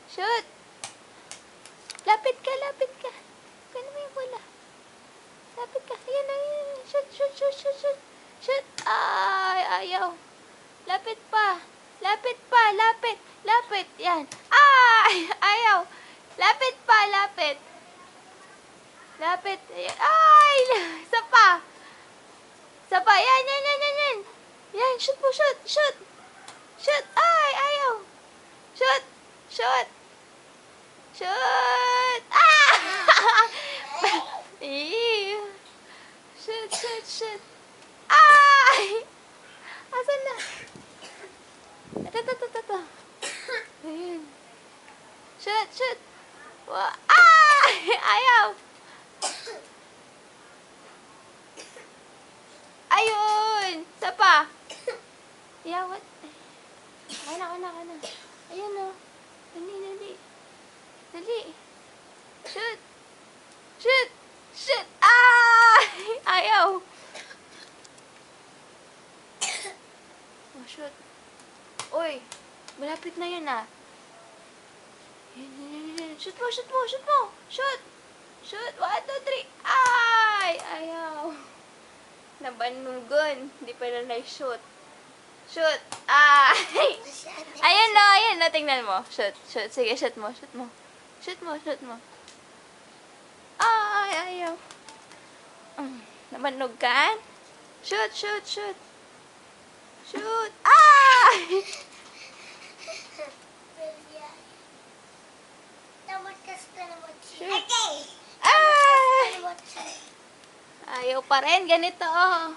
Shoot! Lapit ka, lapit ka. Kano mo yung bola? Lapit ka. Ayan na, ayan. Shoot, shoot, shoot, shoot, shoot. Shoot! Ay, ayaw. Lapit pa. Lapit pa, lapit. Lapit. Yan. Ay, ayaw. Lapit pa, lapit. Lapit. Ayan. Ay, isa pa. Isa pa. Yan, yan, yan, yan, yan. Yan, shoot po, shoot, shoot. Shoot. Ay, ayaw. Shoot. Shoot. Shoot. Ah! Ew. Shoot, shoot, shoot. Ay! Asan na? Ito. Ayun. Shoot, shoot. Ay! Ayaw. Ayun. Isa pa. Yeah, what? Kana. Ayun o. Dali. Dali. Shoot. Shoot. Shoot. Ay! Ayaw. Oh, shoot. Uy. Malapit na yun ah. Yan. Shoot mo. Shoot. Shoot. 1, 2, 3. Ay! Ayaw. Nabanugan. Hindi pa na na-shoot. Shoot. Ay! Ayan na. Tingnan mo. Shoot. Sige, shoot mo. Shoot mo. Ay, ayaw. Nabanog ka? Shoot. Shoot. Ay! Shoot. Ay! Ayaw pa rin. Ganito, oh.